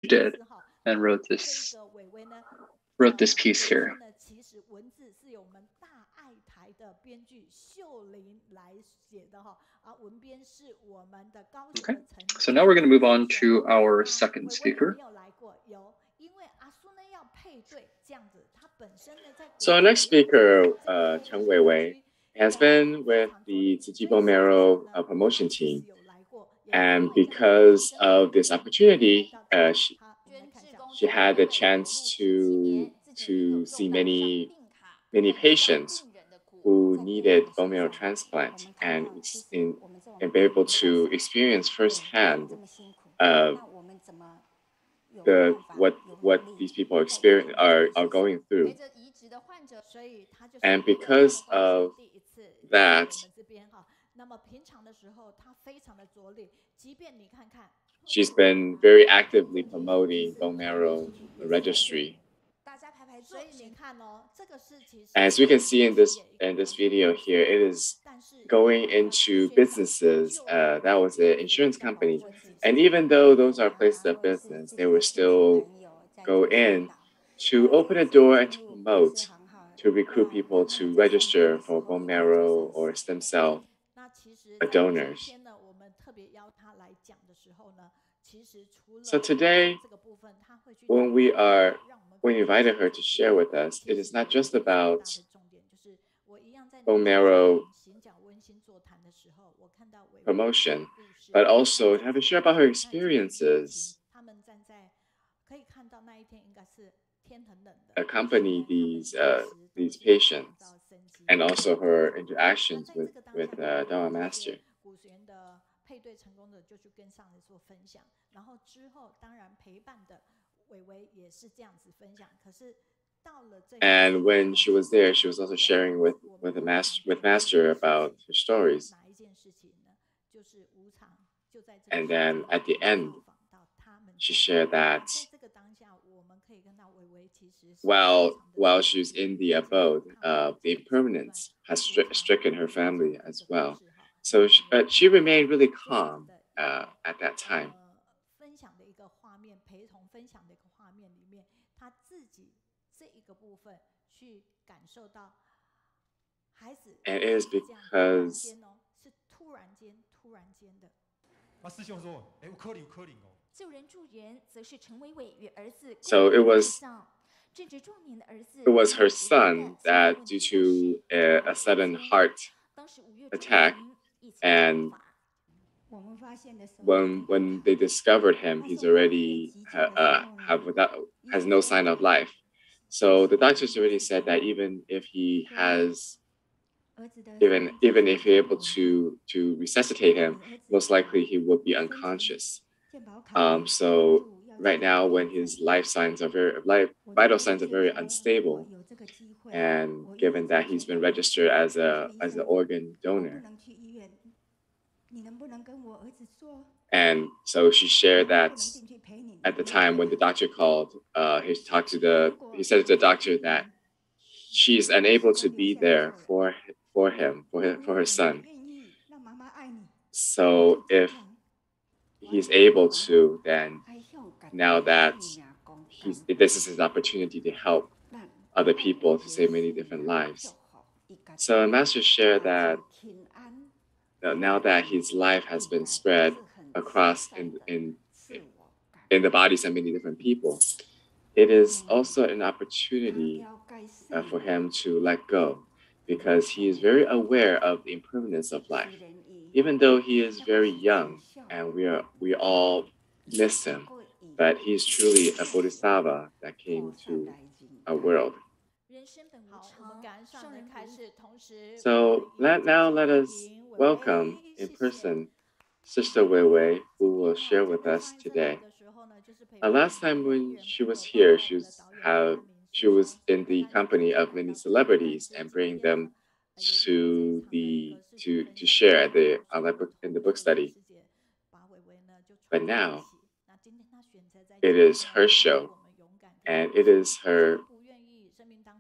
did and wrote this piece here. Okay, so now we're going to move on to our second speaker. So our next speaker, Chen Weiwei, has been with the Tzu Bone Marrow promotion team. And because of this opportunity, she had the chance to see many patients who needed bone marrow transplant and be able to experience firsthand uh, what these people are going through. And because of that, she's been very actively promoting bone marrow registry. As we can see in this video here, it is going into businesses. That was an insurance company, and even though those are places of business, they will still go in to open a door and to promote, to recruit people to register for bone marrow or stem cell donors. So today, when we invited her to share with us, it is not just about bone marrow promotion, but also to have her share about her experiences accompany these patients, and also her interactions with Dharma Master. And when she was there, she was also sharing with Master about her stories. And then at the end, she shared that while she was in the abode, the impermanence has stricken her family as well. So she remained really calm at that time. And it is because so it was her son that, due to a sudden heart attack, and when they discovered him, he's already has no sign of life. So the doctors already said that even if you're able to resuscitate him, most likely he will be unconscious. So right now, when his vital signs are very unstable, and given that he's been registered as an organ donor, and so she shared that at the time when the doctor called, he said to the doctor that she's unable to be there for her son. So if he's able to, then now that this is his opportunity to help other people, to save many different lives. So Master shared that now that his life has been spread across in the bodies of many different people, it is also an opportunity for him to let go, because he is very aware of the impermanence of life. Even though he is very young and we all miss him, but he's truly a bodhisattva that came to our world. So now let us welcome in person Sister Weiwei, who will share with us today. Last time when she was here, she was in the company of many celebrities and bring them to share in the book study. But now it is her show, and it is her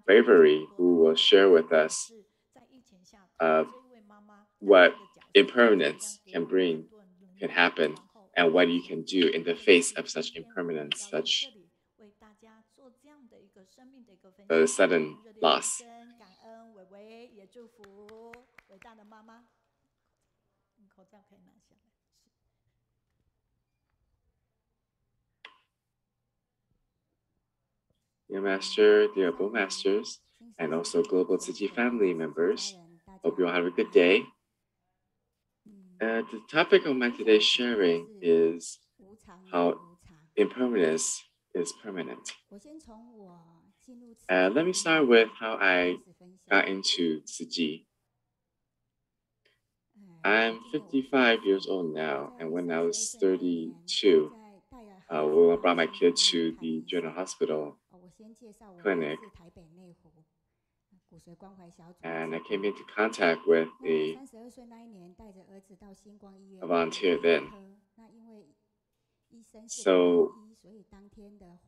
bravery who will share with us what impermanence can happen, and what you can do in the face of such impermanence, such a sudden loss. Dear Master, dear Bo Masters, and also Global Tzu family members, hope you all have a good day. The topic of my today's sharing is how impermanence is permanent. Let me start with how I got into Tzu. I'm 55 years old now, and when I was 32, when I brought my kid to the General Hospital clinic, and I came into contact with a volunteer then. So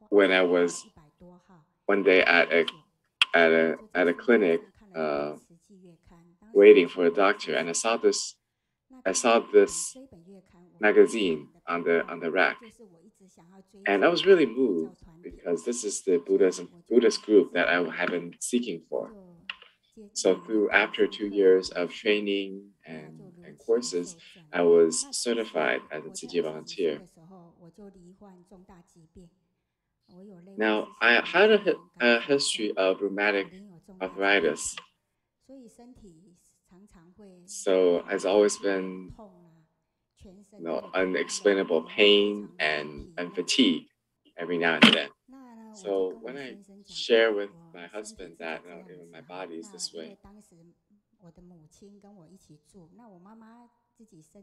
when I was one day at a clinic waiting for a doctor, and I saw this magazine on the rack, and I was really moved because this is the Buddhist group that I have been seeking for. So after 2 years of training and courses, I was certified as a Tzu volunteer. Now, I had a history of rheumatic arthritis. So it's always been unexplainable pain and fatigue every now and then. So when I share with my husband that my body is this way,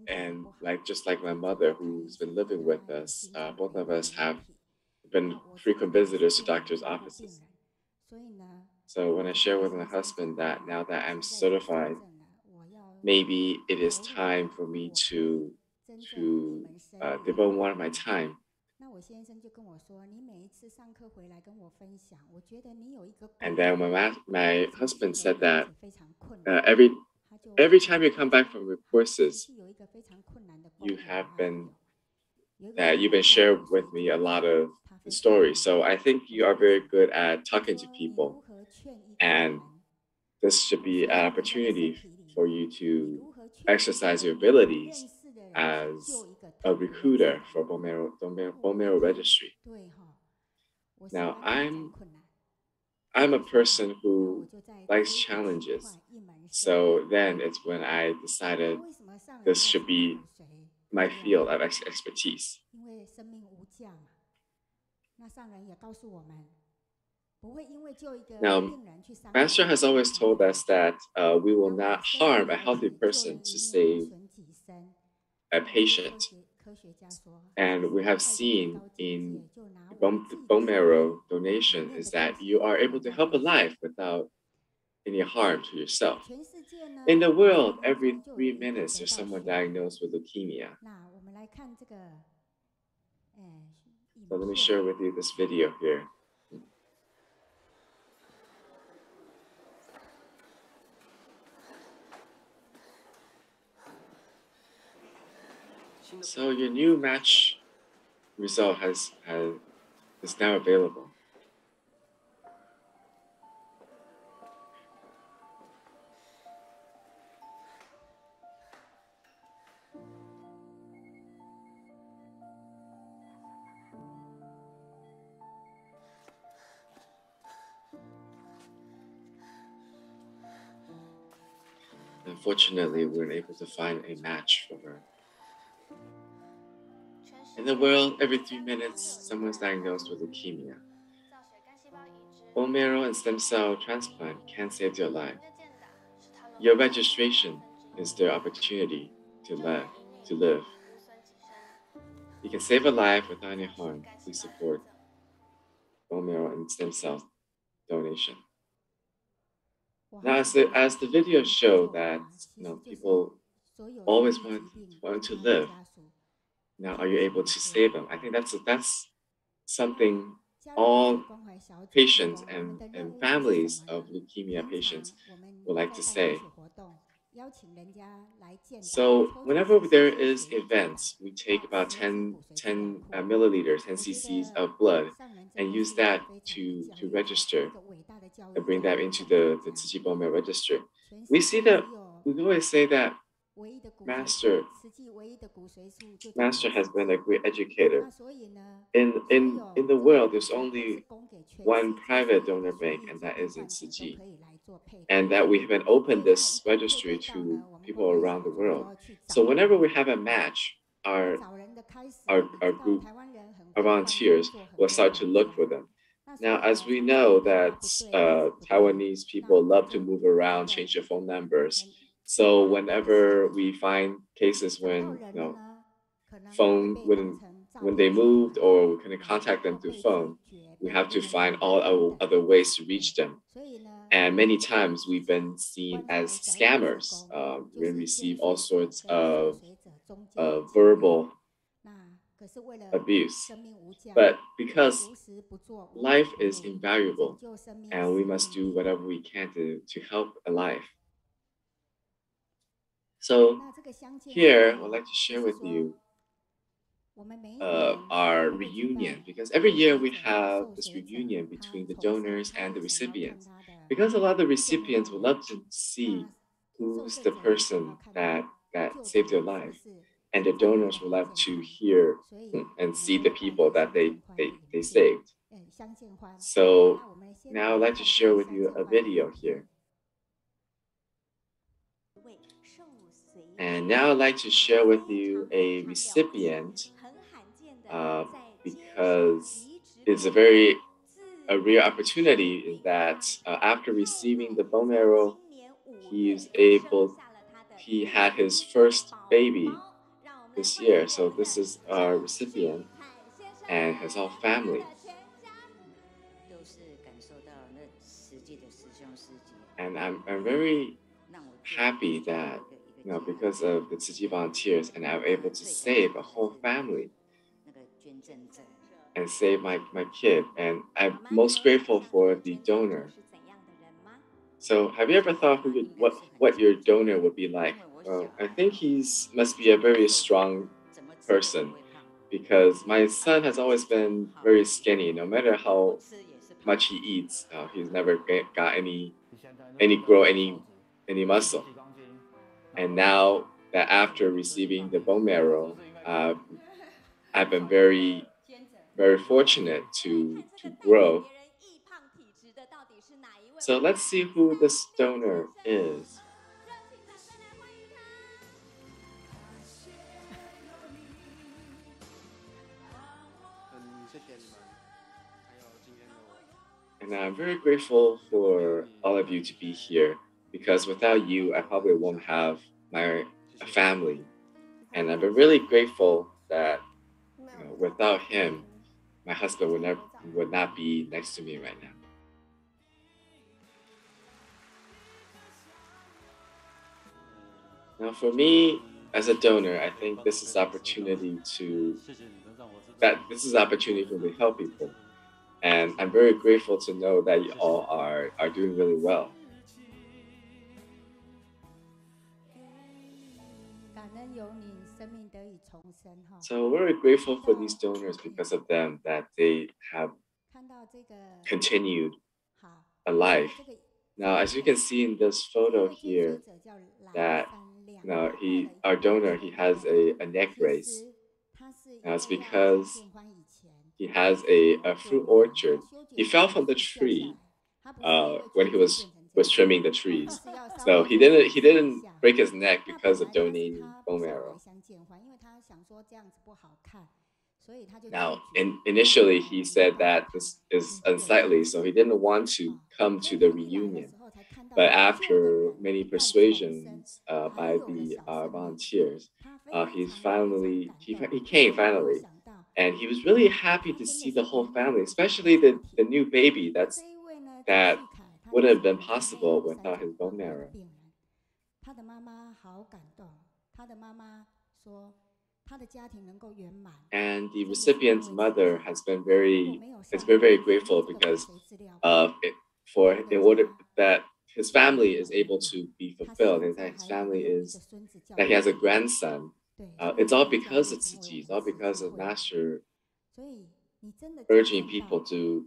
and just like my mother who's been living with us, both of us have been frequent visitors to doctors' offices. So when I share with my husband that now that I'm certified, maybe it is time for me to devote more of my time. And then my husband said that every time you come back from your courses, you've been sharing with me a lot of the stories. So I think you are very good at talking to people, and this should be an opportunity for you to exercise your abilities as a recruiter for bone marrow registry. Now, I'm a person who likes challenges. So then it's when I decided this should be my field of expertise. Now, Master has always told us that we will not harm a healthy person to save a patient. And we have seen in bone marrow donation is that you are able to help a life without any harm to yourself. In the world, every 3 minutes, there's someone diagnosed with leukemia. So let me share with you this video here. So your new match result is now available. Unfortunately, we weren't able to find a match for her. In the world, every 3 minutes, someone's diagnosed with leukemia. Bone marrow and stem cell transplant can save your life. Your registration is their opportunity to live. You can save a life without any harm. Please support bone marrow and stem cell donation. Now, as the video show that people always want to live. Now, are you able to save them? I think that's something all patients and families of leukemia patients would like to say. So whenever there is events, we take about 10 milliliters, 10 cc's of blood, and use that to register and bring that into the Tzu Bone Marrow register. We see that we always say that Master Master has been a great educator. In the world, there's only one private donor bank, and that is in Tzu, and that we have been opened this registry to people around the world. So whenever we have a match, our group, our volunteers will start to look for them. Now, as we know that Taiwanese people love to move around, change their phone numbers. So whenever we find cases when phone when they moved or we couldn't contact them through phone, we have to find all other ways to reach them. And many times we've been seen as scammers. We receive all sorts of verbal abuse. But because life is invaluable and we must do whatever we can to help a life. So here, I'd like to share with you our reunion, because every year we have this reunion between the donors and the recipients, because a lot of the recipients would love to see who's the person that saved their life, and the donors would love to hear and see the people that they saved. So now I'd like to share with you a video here. And now I'd like to share with you a recipient because it's a rare opportunity that after receiving the bone marrow, he had his first baby this year. So this is our recipient and his whole family. And I'm very happy that because of the Tzu volunteers, and I'm able to save a whole family and save my kid. And I'm most grateful for the donor. So have you ever thought what your donor would be like? Well, I think must be a very strong person, because my son has always been very skinny. No matter how much he eats, he's never got any muscle. And now that after receiving the bone marrow, I've been very fortunate to grow. So let's see who this donor is. And I'm very grateful for all of you to be here, because without you, I probably won't have a family. And I'm really grateful that without him, my husband would not be next to me right now. Now, for me as a donor, I think this is opportunity for me to help people. And I'm very grateful to know that you all are doing really well. So we're very grateful for these donors, because of them that they have continued a life. Now, as you can see in this photo here, that our donor, he has a neck brace. Now it's because he has a fruit orchard. He fell from the tree when he was trimming the trees. So he didn't break his neck because of donating bone marrow. Now, initially he said that this is unsightly, so he didn't want to come to the reunion. But after many persuasions by the volunteers, he came finally, and he was really happy to see the whole family, especially the new baby. That wouldn't have been possible without his bone marrow. And the recipient's mother has been very grateful, because in order that his family is able to be fulfilled, and that his family is that he has a grandson. It's all because of Tzu Chi. It's all because of Master urging people to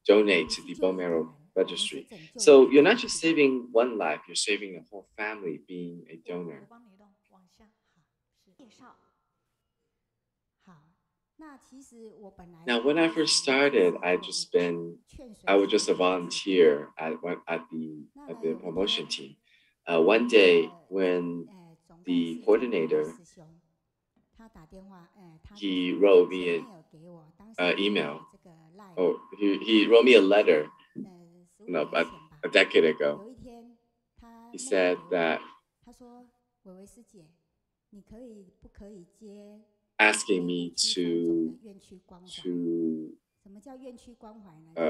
donate to the bone marrow registry. So you're not just saving one life; you're saving a whole family being a donor. Now, when I first started, I was just a volunteer at the promotion team. One day, when the coordinator he wrote me an email, or he wrote me a letter, about a decade ago. He said that asking me to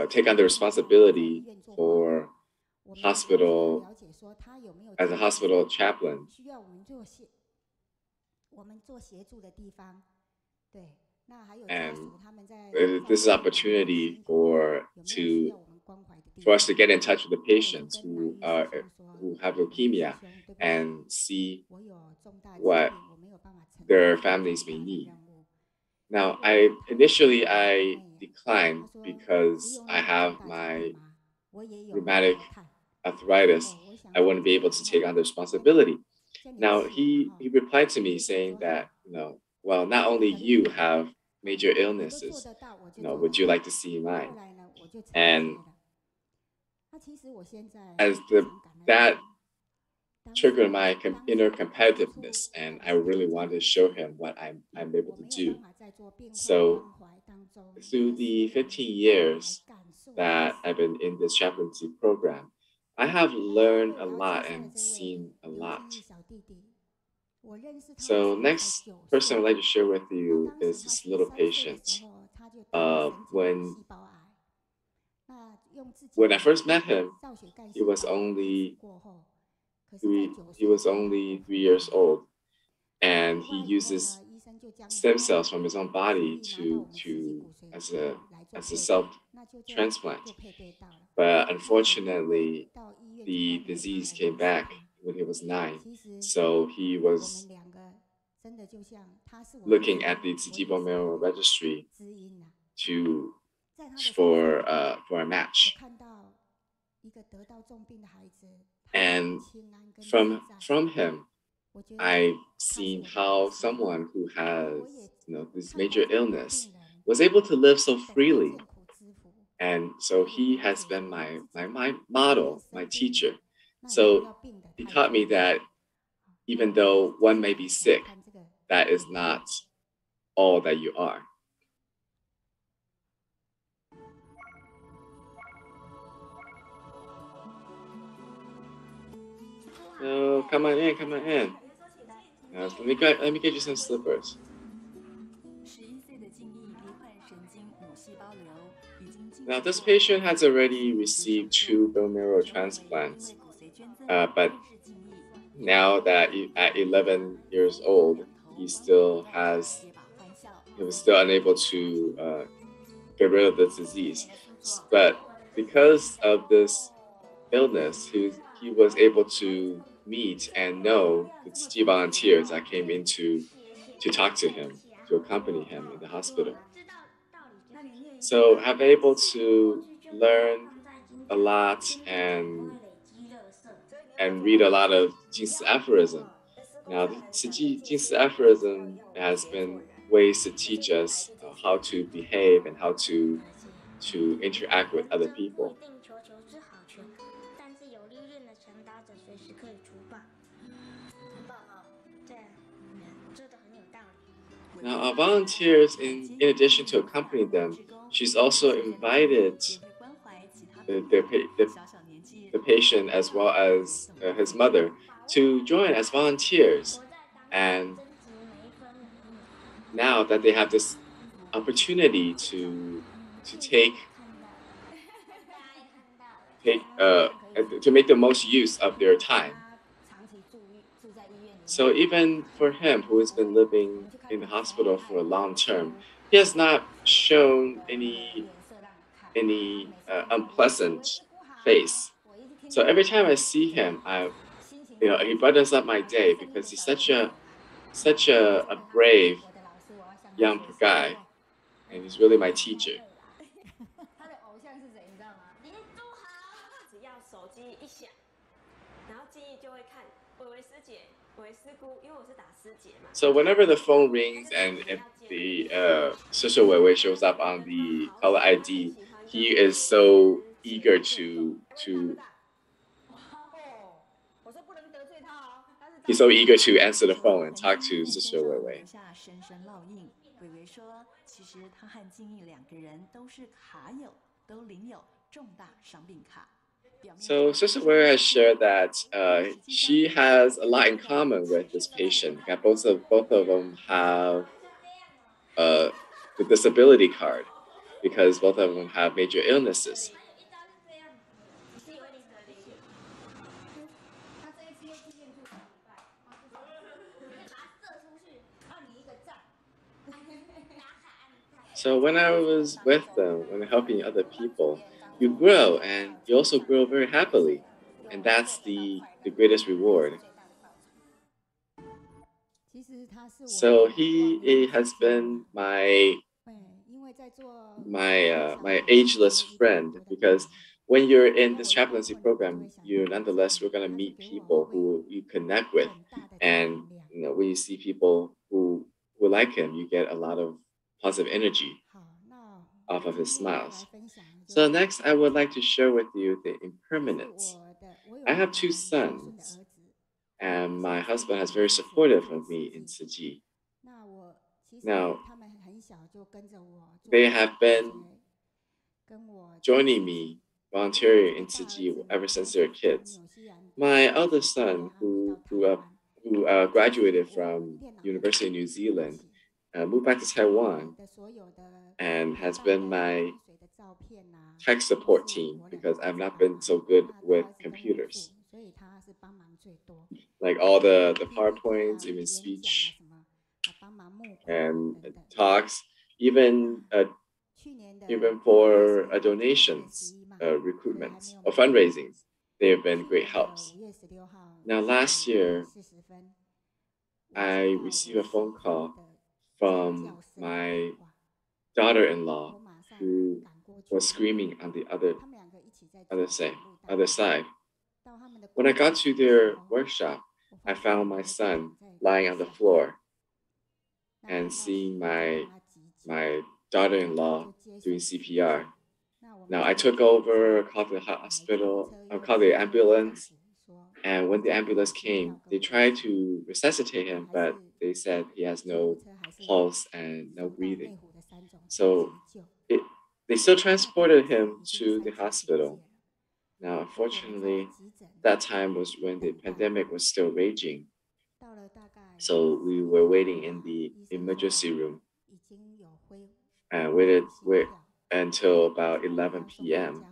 take on the responsibility for hospital as a hospital chaplain. And this is opportunity for us to get in touch with the patients who have leukemia and see what their families may need. Now, I declined because I have my rheumatic arthritis. I wouldn't be able to take on the responsibility. Now, he replied to me saying that, well, not only you have major illnesses, would you like to see mine? And as that triggered my inner competitiveness, and I really wanted to show him what I'm able to do. So through the 15 years that I've been in this chaplaincy program, I have learned a lot and seen a lot. So next person I'd like to share with you is this little patient. When I first met him, he was only 3 years old, and he uses stem cells from his own body as a self transplant. But unfortunately, the disease came back when he was 9. So he was looking at the Tzu Chi bone marrow registry for a match. And from him, I've seen how someone who has this major illness was able to live so freely. And so he has been my model, my teacher. So he taught me that even though one may be sick, that is not all that you are. So come on in. Let me get you some slippers. Now, this patient has already received 2 bone marrow transplants, but now that at 11 years old, he was still unable to get rid of the disease. But because of this illness, he was able to meet and know the Tzu Chi volunteers that came in to talk to him, to accompany him in the hospital. So I've been able to learn a lot and read a lot of Jingsi aphorism. Now, the Jingsi aphorism has been ways to teach us how to behave and how to interact with other people. Now, our volunteers, in addition to accompanying them, she's also invited the patient as well as his mother to join as volunteers. And now that they have this opportunity to make the most use of their time. So even for him, who has been living in the hospital for a long term, he has not shown any unpleasant face. So every time I see him, he brightens up my day because he's such a brave young guy, and he's really my teacher. 他的偶像是谁？你知道吗？林书豪。只要手机一响，然后记忆就会看伟伟师姐、伟伟师姑，因为我是打师姐嘛。So whenever the phone rings and if the Sister Weiwei shows up on the caller ID, he is so eager to he's so eager to answer the phone and talk to Sister Weiwei. 深深烙印。伟伟说，其实他和静怡两个人都是卡友，都领有重大伤病卡。So Sister Weiwei has shared that she has a lot in common with this patient. That both of them have the disability card because both of them have major illnesses. So when I was with them, when helping other people, you grow and you also grow very happily. And that's the greatest reward. So he has been my ageless friend because when you're in this chaplaincy program, we're going to meet people who you connect with. And when you see people who like him, you get a lot of positive energy off of his smiles. So next, I would like to share with you the impermanent. I have 2 sons, and my husband has very supportive of me in Tzu Chi. Now, they have been joining me volunteering in Tzu Chi ever since they were kids. My eldest son, who graduated from University of New Zealand, moved back to Taiwan and has been my tech support team because I've not been so good with computers. Like all the PowerPoints, even speech and talks, even for donations, recruitments, or fundraisings, they have been great helps. Now, last year, I received a phone call from my daughter-in-law who was screaming on the other side. When I got to their workshop, I found my son lying on the floor and seeing my daughter-in-law doing CPR. Now I took over, called the hospital, called the ambulance, and when the ambulance came, they tried to resuscitate him, but they said he has no pulse and no breathing. So they still transported him to the hospital. Now, unfortunately, that time was when the pandemic was still raging. So we were waiting in the emergency room and waited until about 11 p.m.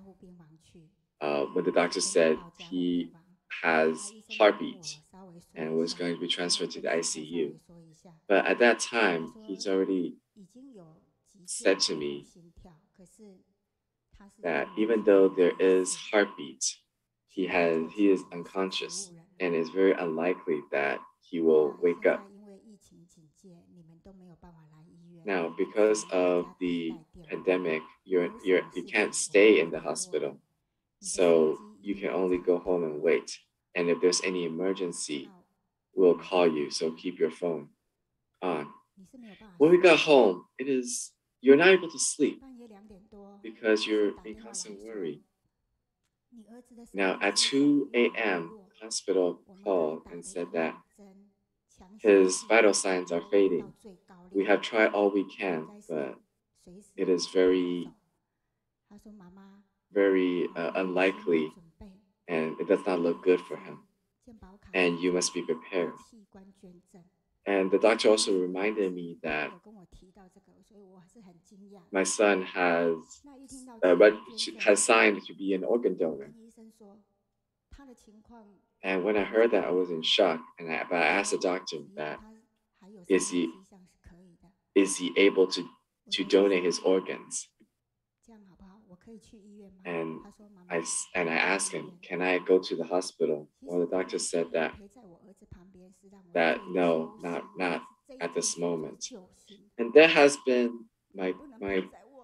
When the doctor said he has heartbeat and was going to be transferred to the ICU. But at that time, he's already said to me that even though there is heartbeat, he is unconscious and it's very unlikely that he will wake up. Now, because of the pandemic, you can't stay in the hospital, so you can only go home and wait. And if there's any emergency, we'll call you. So keep your phone on. When we got home, you're not able to sleep because you're in constant worry. Now, at 2 a.m., the hospital called and said that his vital signs are fading. We have tried all we can, but it is very, very unlikely, and it does not look good for him. And you must be prepared. And the doctor also reminded me that my son has signed to be an organ donor. And when I heard that, I was in shock. But I asked the doctor that is he able to donate his organs? And I asked him, can I go to the hospital? Well, the doctor said that no, not at this moment. And that has been my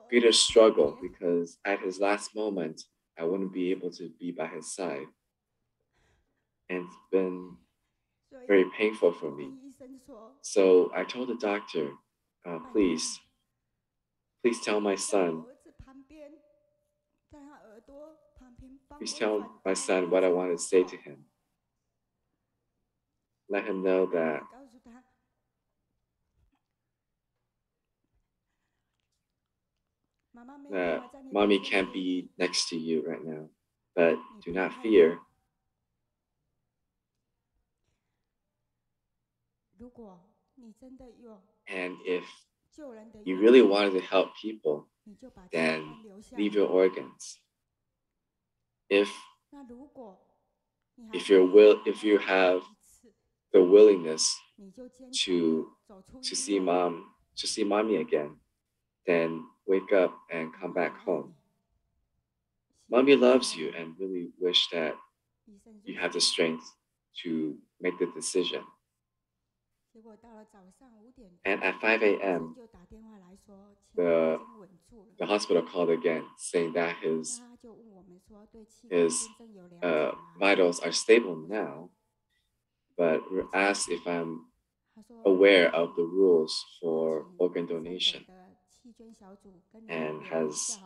greatest struggle, because at his last moment, I wouldn't be able to be by his side. And it's been very painful for me. So I told the doctor, please tell my son, what I want to say to him. Let him know that mommy can't be next to you right now, but do not fear. And if you really wanted to help people, then leave your organs. If you have the willingness to see mommy again, then wake up and come back home. Mommy loves you and really wish that you have the strength to make the decision. And at 5 a.m., the hospital called again, saying that his vitals are stable now, but asked if I'm aware of the rules for organ donation, and has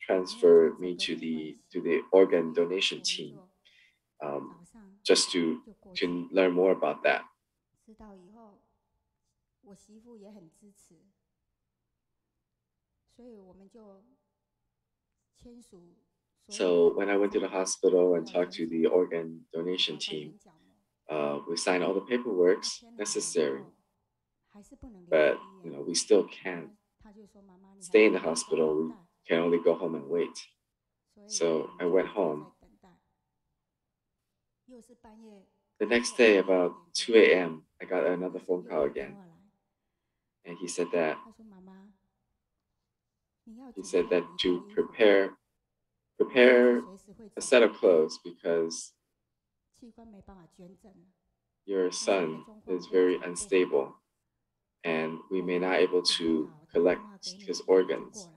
transferred me to the organ donation team, just to learn more about that. So when I went to the hospital and talked to the organ donation team, we signed all the paperwork necessary, but we still can't stay in the hospital. We can only go home and wait. So I went home. The next day, about 2 a.m., I got another phone call again, and he said that to prepare a set of clothes, because your son is very unstable and we may not be able to collect his organs.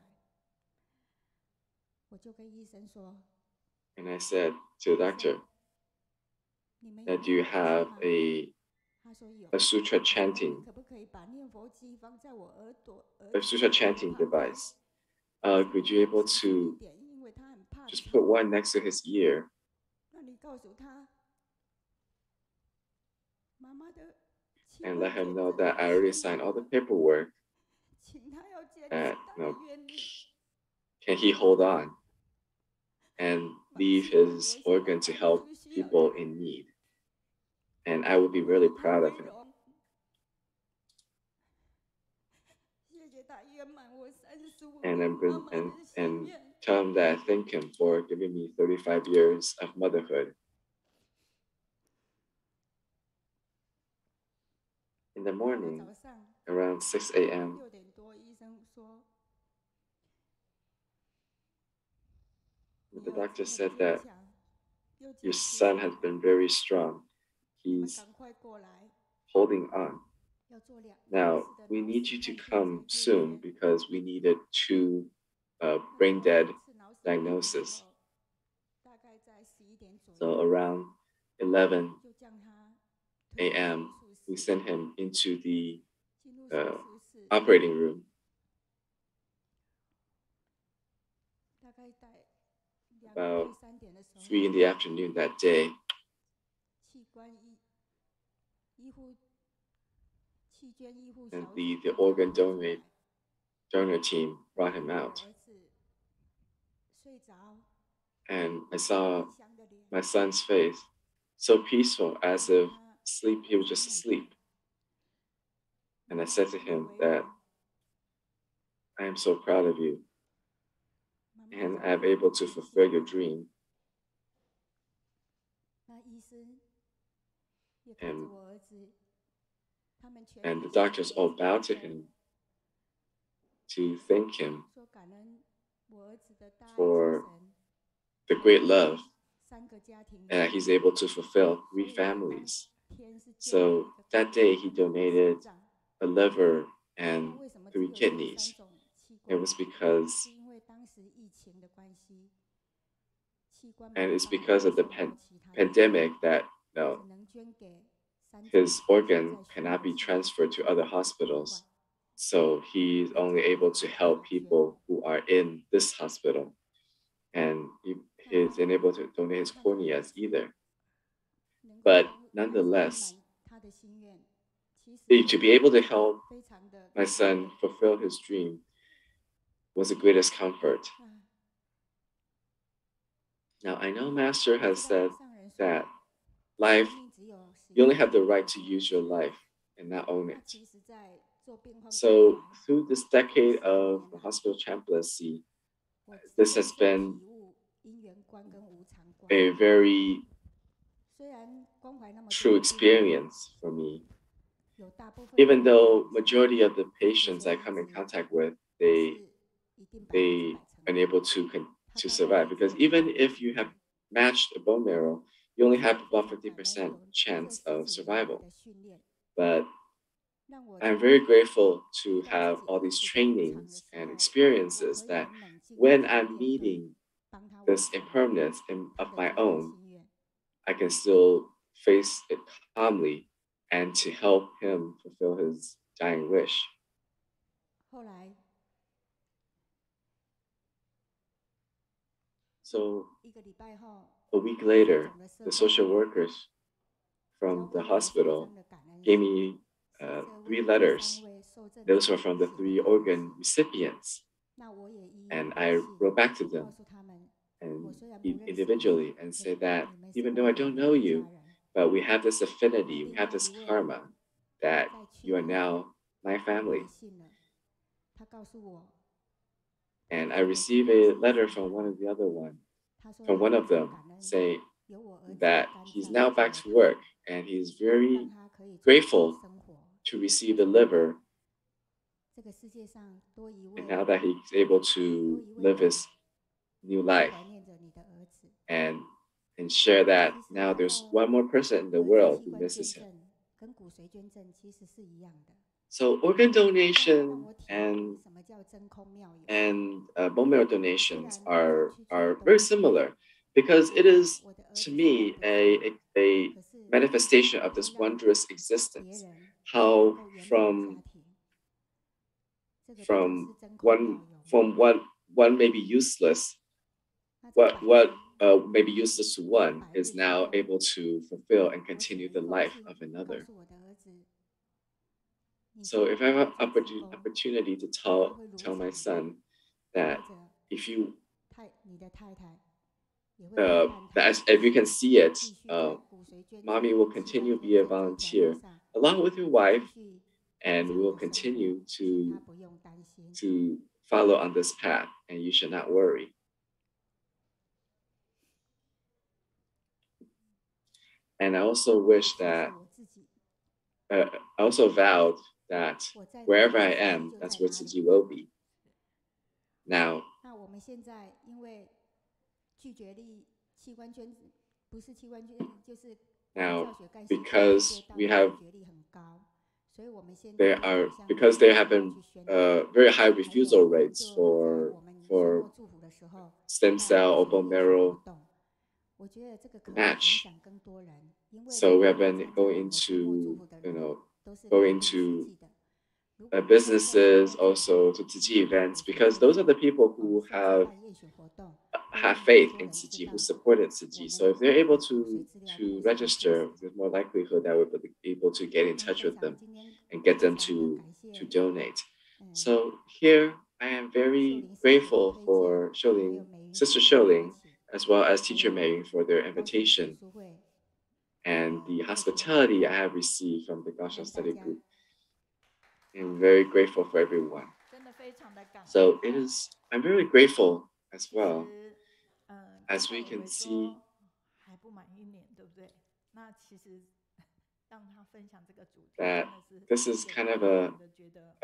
And I said to the doctor, that do you have a sutra chanting device? Could you able to just put one next to his ear and let him know that I already signed all the paperwork, that can he hold on and leave his organ to help people in need? And I would be really proud of him. And tell him that I thank him for giving me 35 years of motherhood. In the morning, around 6 a.m., the doctor said that your son has been very strong. He's holding on. Now, we need you to come soon, because we needed 2 brain dead diagnoses. So around 11 a.m., we sent him into the operating room. About 3 in the afternoon that day, and the organ donor team brought him out. And I saw my son's face, so peaceful, as if he was just asleep. And I said to him that I am so proud of you, and I'm able to fulfill your dream. And the doctors all bowed to him to thank him for the great love that he's able to fulfill 3 families. So that day he donated a liver and 3 kidneys. It was because, and it's because of the pandemic that his organ cannot be transferred to other hospitals. So he's only able to help people who are in this hospital. And he isn't able to donate his corneas either. But nonetheless, to be able to help my son fulfill his dream was the greatest comfort. Now, I know Master has said that life, you only have the right to use your life and not own it. So through this decade of the hospital chaplaincy, this has been a very true experience for me. Even though majority of the patients I come in contact with, they unable to survive, because even if you have matched a bone marrow, you only have about 50% chance of survival. But I'm very grateful to have all these trainings and experiences that when I'm meeting this impermanence of my own, I can still face it calmly and to help him fulfill his dying wish. So a week later, the social workers from the hospital gave me 3 letters. Those were from the 3 organ recipients. And I wrote back to them and individually and said that even though I don't know you, but we have this affinity, we have this karma that you are now my family. And I received a letter from one of them saying that he's now back to work and he's very grateful to receive the liver. And now that he's able to live his new life and share that now there's one more person in the world who misses him. So organ donation and bone marrow donations are very similar, because it is to me a manifestation of this wondrous existence. How from one may be useless, what may be useless to one is now able to fulfill and continue the life of another. So if I have an opportunity to tell my son that if you if you can see it, mommy will continue to be a volunteer along with your wife, and we will continue to follow on this path, and you should not worry. And I also wish that I also vowed that wherever I am, that's where Tzu Chi will be. Now, because there have been very high refusal rates for stem cell or bone marrow match. So we have been going into businesses, also to Tzu Chi events, because those are the people who have faith in Tzu Chi, who supported Tzu Chi. So if they're able to register, there's more likelihood that we'll be able to get in touch with them and get them to donate. So here I am very grateful for Sister Sholing, as well as Teacher Mei for their invitation and the hospitality I have received from the Gaoshang Study Group. I'm very grateful for everyone. So I'm very grateful as well, as we can see that this is kind of a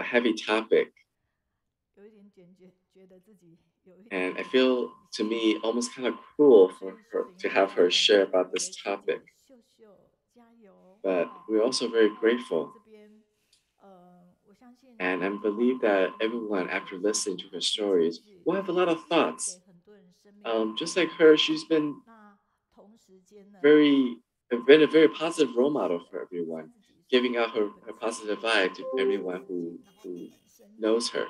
heavy topic, And I feel, to me, almost kind of cruel for her to have her share about this topic. But we're also very grateful. And I believe that everyone, after listening to her stories, will have a lot of thoughts. Just like her, she's very been a very positive role model for everyone, giving out her positive vibe to everyone who knows her.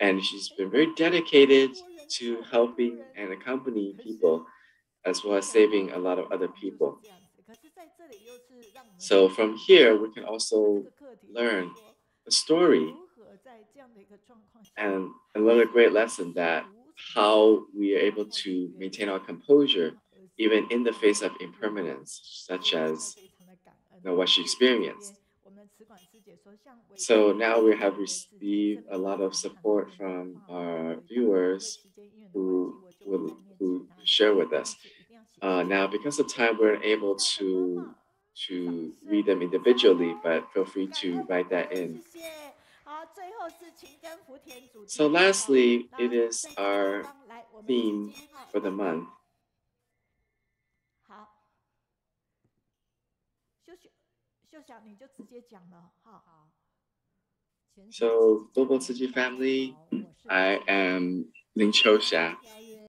And she's been very dedicated to helping and accompanying people, as well as saving a lot of other people. So from here, we can also learn a story and learn a great lesson that how we are able to maintain our composure even in the face of impermanence, such as what she experienced. So now we have received a lot of support from our viewers who share with us. Now, because of time, we're able to read them individually, but feel free to write that in. So lastly, it is our theme for the month. So, Global Tzu Chi family, I am Ling Qiuxia.